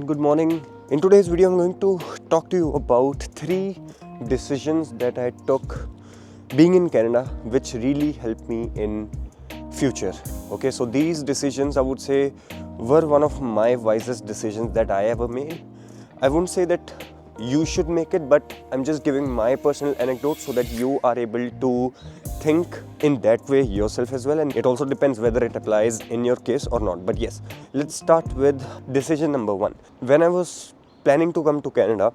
good morning. In today's video, I'm going to talk to you about 3 decisions that I took being in Canada, which really helped me in future. Okay, so these decisions, I would say, were one of my wisest decisions that I ever made. I wouldn't say that you should make it, but I'm just giving my personal anecdote so that you are able to think in that way yourself as well, and it also depends whether it applies in your case or not. But yes, let's start with decision number 1. When I was planning to come to Canada,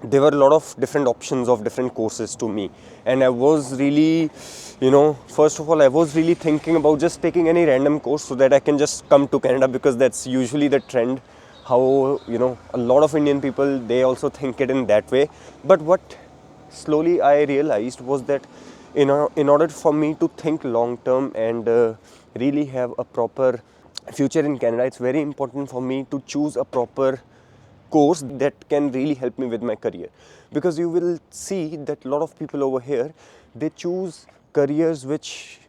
there were a lot of different options of different courses to me, and I was really, first of all, I was really thinking about just taking any random course so that I can just come to Canada, because that's usually the trend. How a lot of Indian people, they also think it in that way. But what slowly I realized was that in order for me to think long term and really have a proper future in Canada, it's very important for me to choose a proper course that can really help me with my career. Because you will see that a lot of people over here, they choose careers which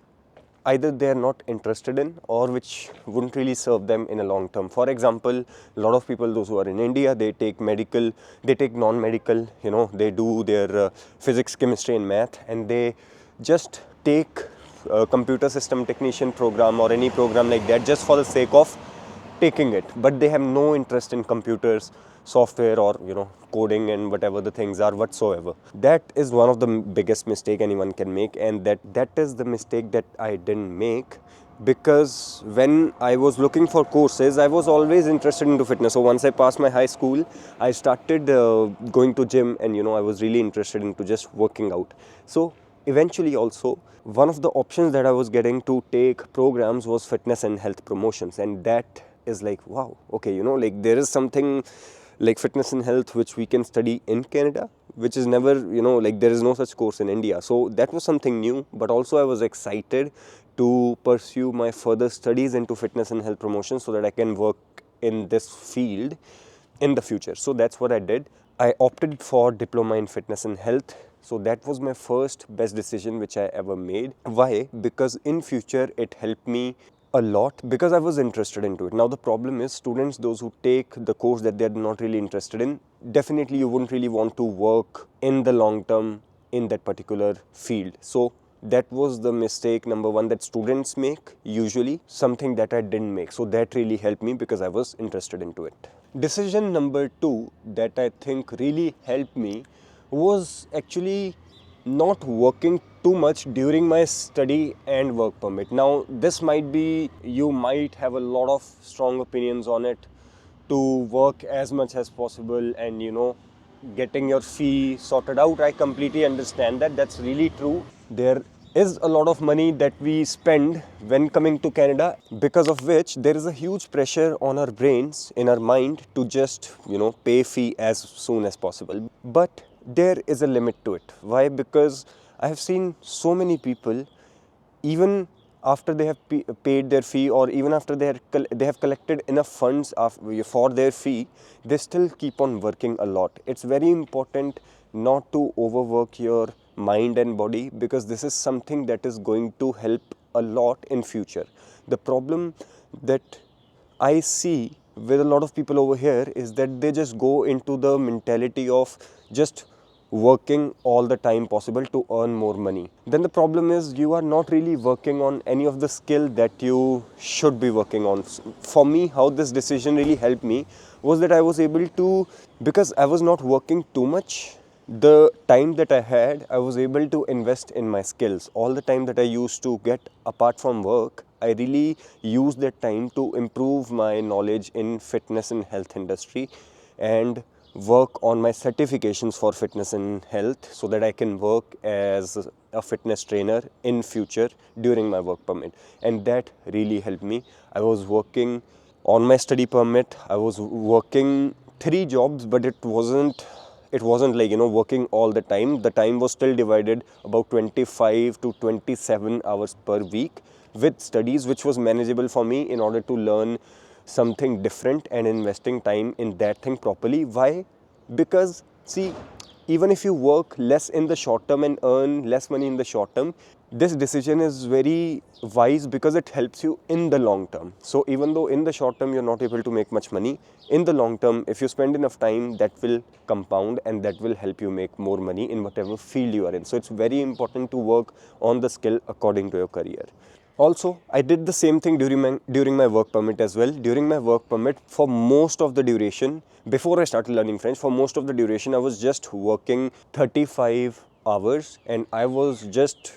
either they are not interested in or which wouldn't really serve them in a long term. For example, a lot of people, those who are in India, they take medical, they take non-medical, they do their physics, chemistry and math, and they just take a computer system technician program or any program like that just for the sake of taking it, but they have no interest in computers, software, or coding and whatever the things are whatsoever. That is one of the biggest mistake anyone can make, and that is the mistake that I didn't make. Because when I was looking for courses, I was always interested into fitness. So once I passed my high school, I started going to gym, and I was really interested into just working out. So eventually also, one of the options that I was getting to take programs was fitness and health promotions, and that is like, wow, okay, like there is something like fitness and health which we can study in Canada, which is never, like there is no such course in India. So that was something new, but also I was excited to pursue my further studies into fitness and health promotion so that I can work in this field in the future. So that's what I did. I opted for diploma in fitness and health. So that was my first best decision which I ever made. Why? Because in future it helped me a lot, because I was interested into it. Now the problem is, students, those who take the course that they're not really interested in, definitely you wouldn't really want to work in the long term in that particular field. So that was the mistake number 1 that students make, usually, something that I didn't make. So that really helped me because I was interested into it. Decision number 2 that I think really helped me was actually not working too much during my study and work permit. Now this might be, you might have a lot of strong opinions on it, to work as much as possible and getting your fee sorted out. I completely understand that. That's really true. There is a lot of money that we spend when coming to Canada, because of which there is a huge pressure on our brains, in our mind, to just pay fee as soon as possible. But there is a limit to it. Why? Because I have seen so many people, even after they have paid their fee, or even after they have collected enough funds for their fee, they still keep on working a lot. It's very important not to overwork your mind and body, because this is something that is going to help a lot in future. The problem that I see with a lot of people over here is that they just go into the mentality of just working all the time possible to earn more money. Then the problem is, you are not really working on any of the skill that you should be working on. For me, how this decision really helped me was that I was able to, because I was not working too much, the time that I had, I was able to invest in my skills. All the time that I used to get apart from work, I really used that time to improve my knowledge in fitness and health industry, and work on my certifications for fitness and health, so that I can work as a fitness trainer in future during my work permit. And that really helped me. I was working on my study permit. I was working 3 jobs, but it wasn't like working all the time. The time was still divided about 25 to 27 hours per week with studies, which was manageable for me in order to learn something different and investing time in that thing properly. Why? Because see, even if you work less in the short term and earn less money in the short term, this decision is very wise because it helps you in the long term. So even though in the short term you're not able to make much money, in the long term, if you spend enough time, that will compound and that will help you make more money in whatever field you are in. So it's very important to work on the skill according to your career. Also, I did the same thing during my work permit as well. During my work permit, for most of the duration, before I started learning French, for most of the duration, I was just working 35 hours and I was just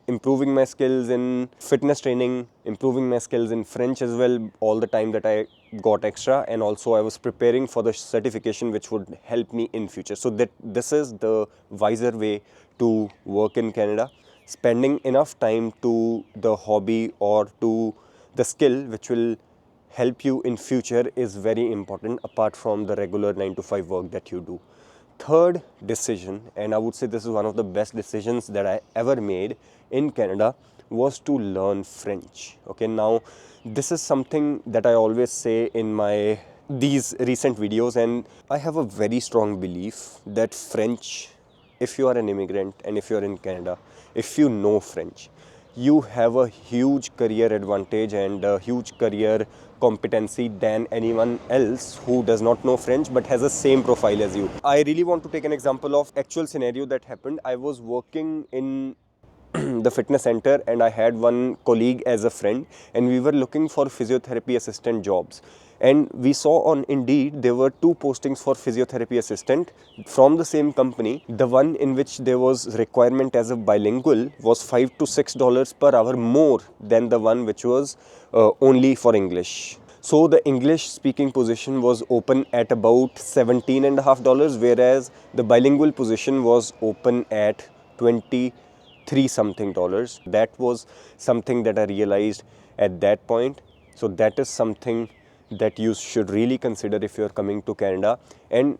improving my skills in fitness training, improving my skills in French as well, all the time that I got extra, and also I was preparing for the certification which would help me in future. So that this is the wiser way to work in Canada. Spending enough time to the hobby or to the skill which will help you in future is very important apart from the regular 9 to 5 work that you do. Third decision, and I would say this is one of the best decisions that I ever made in Canada, was to learn French. Okay, now this is something that I always say in my these recent videos, and I have a very strong belief that French, if you are an immigrant and if you're in Canada, if you know French, you have a huge career advantage and a huge career competency than anyone else who does not know French but has the same profile as you. I really want to take an example of actual scenario that happened. I was working in the fitness center and I had one colleague as a friend, and we were looking for physiotherapy assistant jobs, and we saw on Indeed there were two postings for physiotherapy assistant from the same company. The one in which there was requirement as a bilingual was $5 to $6 per hour more than the one which was only for English. So the English speaking position was open at about $17.50, whereas the bilingual position was open at $23 something. That was something that I realized at that point. So that is something that you should really consider if you are coming to Canada. And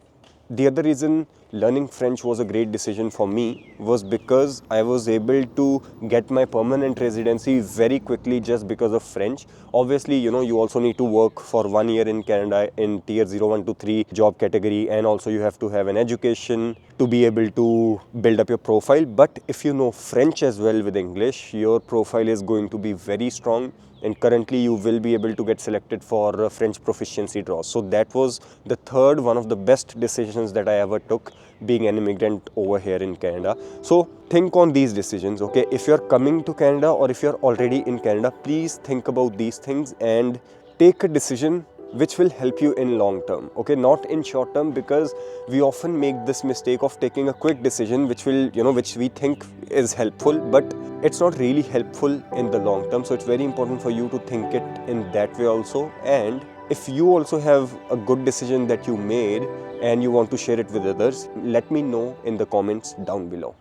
the other reason learning French was a great decision for me was because I was able to get my permanent residency very quickly just because of French. Obviously, you know, you also need to work for 1 year in Canada in tier 0, 1 to 3 job category, and also you have to have an education to be able to build up your profile. But if you know French as well with English, your profile is going to be very strong, and currently you will be able to get selected for French proficiency draws. So that was the third one of the best decisions that I ever took being an immigrant over here in Canada. So think on these decisions, okay? If you're coming to Canada or if you're already in Canada, please think about these things and take a decision which will help you in long term, okay, not in short term, because we often make this mistake of taking a quick decision which will, you know, which we think is helpful, but it's not really helpful in the long term. So it's very important for you to think it in that way also. And if you also have a good decision that you made and you want to share it with others, let me know in the comments down below.